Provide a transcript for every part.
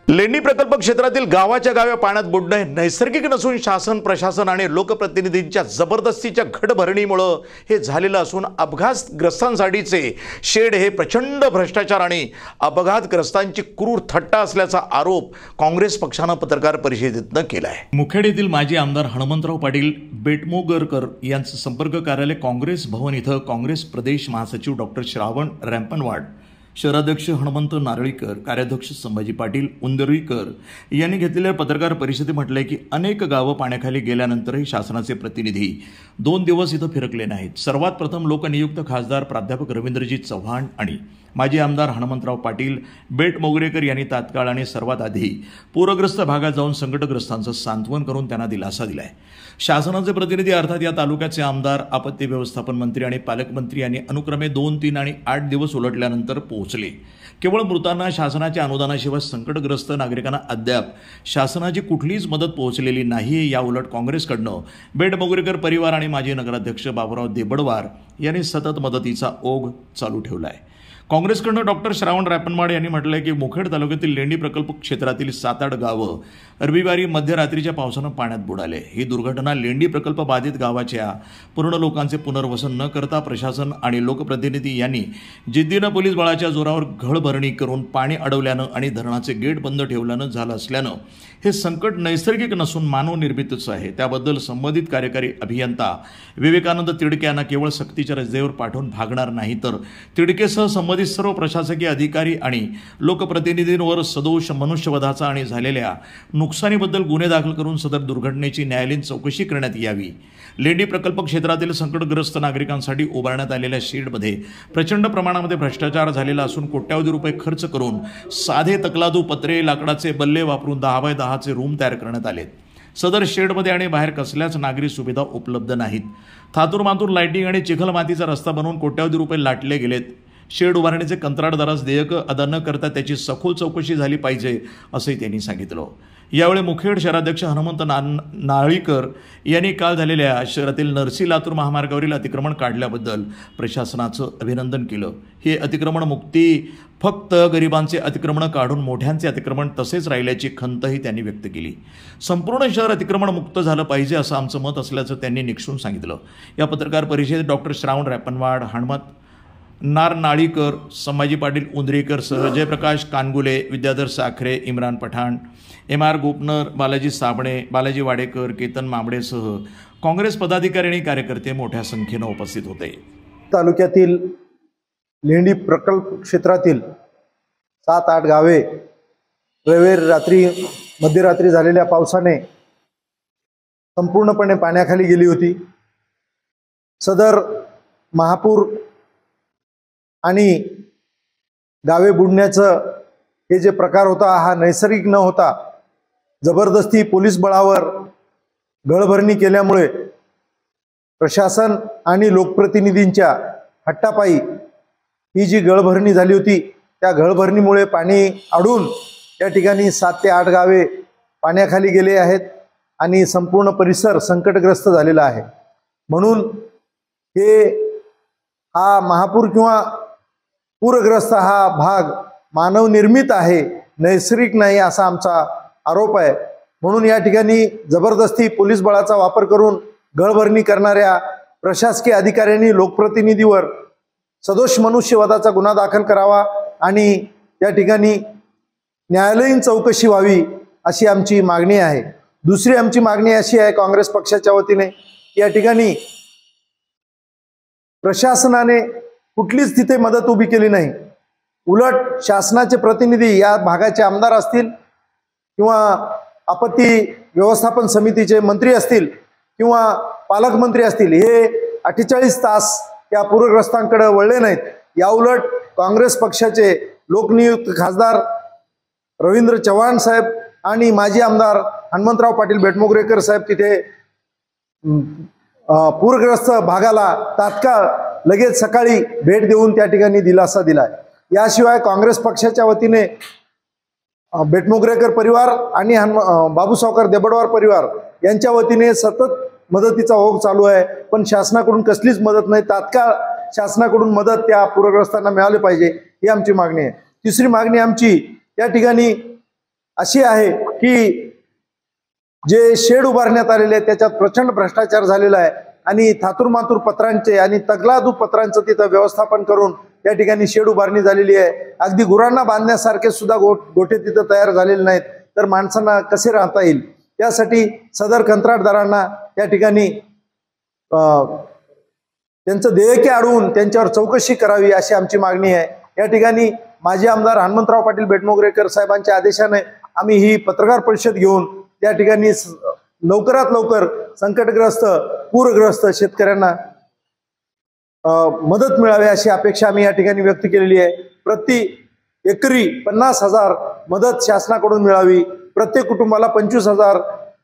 लेंडी प्रकल्प क्षेत्रातील गावाच्या गावे पाण्यात बुडणे हे नैसर्गिक नसून शासन प्रशासन आणि लोकप्रतिनिधींच्या जबरदस्तीच्या घटभरणीमुळे हे झालेलं असून अपघातग्रस्तांसाठीचे शेड हे प्रचंड भ्रष्टाचार आणि अपघातग्रस्तांची क्रूर थट्टा असल्याचा आरोप काँग्रेस पक्षाने पत्रकार परिषदेत केला आहे। मुखेड येथील माजी आमदार हनुमंतराव पाटील बेटमोगरकर यांचं संपर्क कार्यालय काँग्रेस भवन इथं काँग्रेस प्रदेश महासचिव डॉक्टर श्रावण रॅम्पनवाड, शहराध्यक्ष हनुमंत नारळीकर, कार्याध्यक्ष संभाजी पाटील उंदरीकर यांनी घेतलेल्या पत्रकार परिषदेत म्हटलंय की अनेक गावं पाण्याखाली गेल्यानंतरही शासनाचे प्रतिनिधी 2 दिवस इथं फिरकले नाहीत। सर्वात प्रथम लोकनियुक्त खासदार प्राध्यापक रवींद्रजी चव्हाण आणि माजी आमदार हनुमंतराव पाटील बेटमोगरेकर यांनी तात्काळ आणि सर्वात आधी पूरग्रस्त भागात जाऊन संकटग्रस्तांचं सांत्वन करून त्यांना दिलासा दिलाय। शासनाचे प्रतिनिधी अर्थात या तालुक्याचे आमदार, आपत्ती व्यवस्थापन मंत्री आणि पालकमंत्री यांनी अनुक्रमे 2, 3 आणि 8 दिवस उलटल्यानंतर पोहोचले। केवळ मृतांना शासनाच्या अनुदानाशिवाय संकटग्रस्त नागरिकांना अद्याप शासनाची कुठलीच मदत पोहोचलेली नाही। या उलट काँग्रेसकडनं बेटमोगरेकर परिवार आणि माजी नगराध्यक्ष बाबुराव देबडवार यांनी सतत मदतीचा ओघ चालू ठेवला आहे। काँग्रेसकडनं डॉक्टर श्रावण रॅम्पनवाड यांनी म्हटलंय की मुखेड तालुक्यातील लेंडी प्रकल्प क्षेत्रातील 7-8 गावं रविवारी मध्यरात्रीच्या पावसानं पाण्यात बुडाले। ही दुर्घटना लेंडी प्रकल्प बाधित गावाच्या पूर्ण लोकांचे पुनर्वसन न करता प्रशासन आणि लोकप्रतिनिधी यांनी जिद्दीनं पोलीस बळाच्या जोरावर घळभरणी करून पाणी अडवल्यानं आणि धरणाचे गेट बंद ठेवल्यानं झालं असल्यानं हे संकट नैसर्गिक नसून मानवनिर्मितच आहे। त्याबद्दल संबंधित कार्यकारी अभियंता विवेकानंद तिडके यांना केवळ सक्तीच्या रजेवर पाठवून भागणार नाही, तर तिडकेसह संबंधित सर्व प्रशासकीय अधिकारी आणि लोकप्रतिनिधींवर सदोष मनुष्यवधाचा आणि झालेल्या नुकसानीबद्दल गुन्हे दाखल करून सदर दुर्घटनेची न्यायालयीन चौकशी करण्यात यावी। लेंडी प्रकल्प क्षेत्रातील संकटग्रस्त नागरिकांसाठी उभारण्यात आलेल्या शेडमध्ये प्रचंड प्रमाणामध्ये भ्रष्टाचार झालेला असून कोट्यावधी रुपये खर्च करून साधे तकलादू पत्रे, लाकडाचे बल्ले वापरून 10 बाय 10 चे रूम तयार करण्यात आलेत। सदर शेडमध्ये आणि बाहेर कसल्याच नागरी सुविधा उपलब्ध नाहीत। थातूरमातूर लाईटिंग आणि चिखल मातीचा रस्ता बनवून कोट्यावधी रुपये लाटले गेलेत। शेड उभारणीचे कंत्राटदारास देयक अदा न करता त्याची सखोल चौकशी झाली पाहिजे असंही त्यांनी सांगितलं। यावेळी मुखेड शहराध्यक्ष हनुमंत नारळीकर यांनी काल झालेल्या शहरातील नरसी लातूर महामार्गावरील अतिक्रमण काढल्याबद्दल प्रशासनाचं अभिनंदन केलं। हे अतिक्रमण मुक्ती फक्त गरिबांचे अतिक्रमण काढून मोठ्यांचे अतिक्रमण तसेच राहिल्याची खंतही त्यांनी व्यक्त केली। संपूर्ण शहर अतिक्रमण मुक्त झालं पाहिजे असं आमचं मत असल्याचं त्यांनी निक्षून सांगितलं। या पत्रकार परिषदेत डॉक्टर श्रावण रॅम्पनवाड, हनुमंत नारळीकर, संभाजी पाटील उंदरीकर सह जयप्रकाश कानगुले, विद्याधर साखरे, इम्रान पठाण, MR गोपनर, बालाजी साबणे, बालाजी वाडेकर, केतन मांबडेसह काँग्रेस पदाधिकारी आणि कार्यकर्ते मोठ्या संख्येनं उपस्थित होते। तालुक्यातील लेंडी प्रकल्प क्षेत्रातील 7-8 गावे रविवारी मध्यरात्री झालेल्या पावसाने संपूर्णपणे पाण्याखाली गेली होती। सदर महापूर आणि गावे बुडण्याचं हे जे प्रकार होता हा नैसर्गिक न होता जबरदस्ती पोलीस बळावर घळभरणी केल्यामुळे प्रशासन आणि लोकप्रतिनिधींच्या हट्टापायी ही जी घळभरणी झाली होती त्या घळभरणीमुळे पाणी अडून या ठिकाणी 7 ते 8 गावे पाण्याखाली गेले आहेत आणि संपूर्ण परिसर संकटग्रस्त झालेला आहे। म्हणून हा महापूर किंवा पूरग्रस्त हा भाग मानवनिर्मित आहे, नैसर्गिक नाही असा आमचा आरोप आहे। म्हणून या ठिकाणी जबरदस्ती पोलीस बळाचा वापर करून घळभरणी करणाऱ्या प्रशासकीय अधिकाऱ्यांनी लोकप्रतिनिधीवर सदोष मनुष्यवधाचा गुन्हा दाखल करावा आणि या ठिकाणी न्यायालयीन चौकशी व्हावी अशी आमची मागणी आहे। दुसरी आमची मागणी अशी आहे काँग्रेस पक्षाच्या वतीने, या ठिकाणी प्रशासनाने कुठलीच तिथे मदत उभी केली नाही। उलट शासनाचे प्रतिनिधी या भागाचे आमदार असतील किंवा आपत्ती व्यवस्थापन समितीचे मंत्री असतील किंवा पालकमंत्री असतील, हे 48 तास या पूरग्रस्तांकडे वळले नाहीत। या उलट काँग्रेस पक्षाचे लोकनियुक्त खासदार रवींद्र चव्हाण साहेब आणि माजी आमदार हनुमंतराव पाटील बेटमोगरेकर साहेब तिथे पूरग्रस्त भागाला तात्काळ लगेच सकाळी भेट देऊन त्या ठिकाणी दिलासा दिलाय। याशिवाय काँग्रेस पक्षाच्या वतीने बेटमोगरेकर परिवार आणि बाबूसावकर देबडवार परिवार यांच्या वतीने सतत मदतीचा ओघ चालू आहे, पण शासनाकडून कसलीच मदत नाही। तात्काळ शासनाकडून मदत त्या पूरग्रस्तांना मिळाली पाहिजे ही आमची मागणी आहे। तिसरी मागणी आमची, या ठिकाणी अशी आहे की जे शेड उभारण्यात आलेले आहे त्याच्यात प्रचंड भ्रष्टाचार झालेला आहे आणि थातूरमातूर पत्रांचे आणि तगलादू पत्रांचं तिथं व्यवस्थापन करून त्या ठिकाणी शेड उभारणी झालेली आहे। अगदी गुरांना बांधण्यासारखे सुद्धा गोठे तिथं तयार झालेले नाहीत, तर माणसांना कसे राहता येईल त्यासाठी सदर कंत्राटदारांना त्या ठिकाणी त्यांचं देयके अडवून त्यांच्यावर चौकशी करावी अशी आमची मागणी आहे। या ठिकाणी माजी आमदार हनुमंतराव पाटील बेटमोगरेकर साहेबांच्या आदेशाने आम्ही ही पत्रकार परिषद घेऊन त्या ठिकाणी लवकरात लवकर संकटग्रस्त पूरग्रस्त शेतकऱ्यांना मदत मिळावी अशी अपेक्षा आम्ही या ठिकाणी व्यक्त केलेली आहे। प्रति एकरी 50,000 मदत शासनाकडून मिळावी, प्रत्येक कुटुंबाला 25,000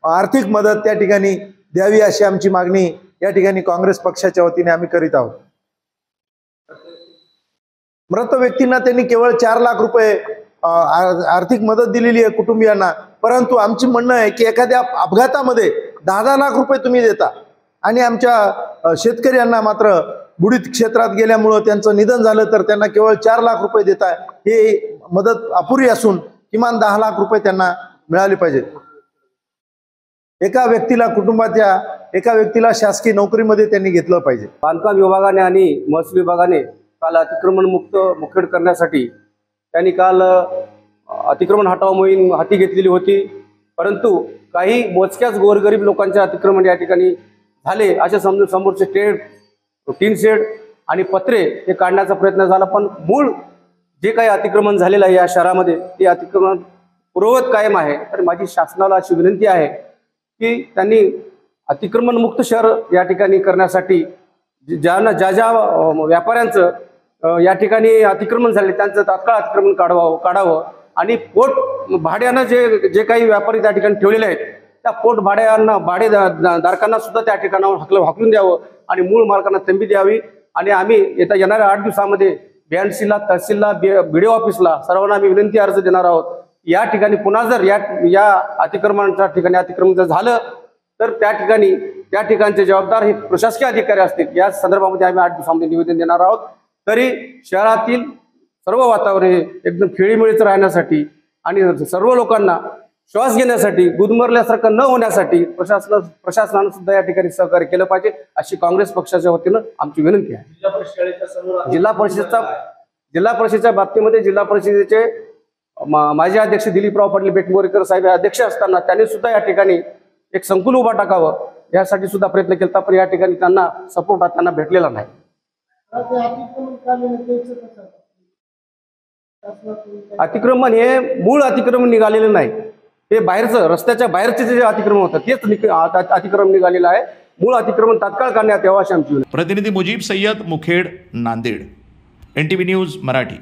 आर्थिक मदत त्या ठिकाणी द्यावी अशी आमची मागणी या ठिकाणी काँग्रेस पक्षाच्या वतीने आम्ही करीत आहोत। मृत व्यक्तींना त्यांनी केवळ 4 लाख रुपये आर्थिक मदत दिलेली आहे कुटुंबियांना, परंतु आमची म्हणणं आहे की एखाद्या अपघातामध्ये 10-10 लाख रुपये तुम्ही देता आणि आमच्या शेतकऱ्यांना मात्र बुडीत क्षेत्रात गेल्यामुळं त्यांचं निधन झालं तर त्यांना केवळ 4 लाख रुपये देता, हे मदत अपुरी असून किमान 10 लाख रुपये त्यांना मिळाले पाहिजेत। एका व्यक्तीला कुटुंबाच्या एका व्यक्तीला शासकीय नोकरीमध्ये त्यांनी घेतलं पाहिजे। बांधकाम विभागाने आणि महसूल विभागाने काल अतिक्रमण मुक्त मुखेड करण्यासाठी त्यांनी काल अतिक्रमण हटाव मोहीम हाती घेतलेली होती, परंतु काही मोजक्याच गोरगरीब लोकांचे अतिक्रमण या ठिकाणी झाले असे समजून समोरचे शेड, टीन शेड आणि पत्रे हे काढण्याचा प्रयत्न झाला, पण मूळ जे काही अतिक्रमण झालेलं आहे या शहरामध्ये ते अतिक्रमण पूर्ववत कायम आहे। तर माझी शासनाला अशी विनंती आहे की त्यांनी अतिक्रमण मुक्त शहर या ठिकाणी करण्यासाठी ज्या व्यापाऱ्यांचं या ठिकाणी अतिक्रमण झाले त्यांचं तात्काळ अतिक्रमण काढावं आणि पोट भाड्यानं जे काही व्यापारी त्या ठिकाणी ठेवलेले आहेत त्या पोट भाडेदारकांना सुद्धा त्या ठिकाणावर हाकलून द्यावं आणि मूळ मालकांना तंबी द्यावी। आणि आम्ही येणाऱ्या 8 दिवसामध्ये BNCला, तहसीलला, BDO ऑफिसला सर्वांना आम्ही विनंती अर्ज देणार आहोत। या ठिकाणी पुन्हा जर या अतिक्रमणाच्या ठिकाणी अतिक्रमण जर झालं तर त्या ठिकाणचे जबाबदार हे प्रशासकीय अधिकारी असतील। या संदर्भामध्ये आम्ही 8 दिवसांमध्ये निवेदन देणार आहोत। तरी शहरातील सर्व वातावरण एकदम खेळीमेळीचं राहण्यासाठी आणि सर्व लोकांना श्वास घेण्यासाठी गुदमरल्यासारखं न होण्यासाठी प्रशासनानं सुद्धा या ठिकाणी सहकार्य केलं पाहिजे अशी काँग्रेस पक्षाच्या वतीनं आमची विनंती आहे। जिल्हा परिषदेच्या बाबतीमध्ये जिल्हा परिषदेचे माजी अध्यक्ष दिलीपराव पाटील बेटमोगरेकर साहेब अध्यक्ष असताना त्यांनी सुद्धा या ठिकाणी एक संकुल उभा टाकावं यासाठी सुद्धा प्रयत्न केला, पण या ठिकाणी त्यांना सपोर्ट त्यांना भेटलेला नाही। अतिक्रमण हे मूळ अतिक्रमण निघालेलं नाही, हे बाहेरचं रस्त्याच्या बाहेरचे जे अतिक्रमण होतं तेच अतिक्रमण निघालेलं आहे। मूळ अतिक्रमण तात्काळ करण्यात यावं अशी आमची प्रतिनिधी मुजीब सय्यद, मुखेड, नांदेड, NTV न्यूज मराठी।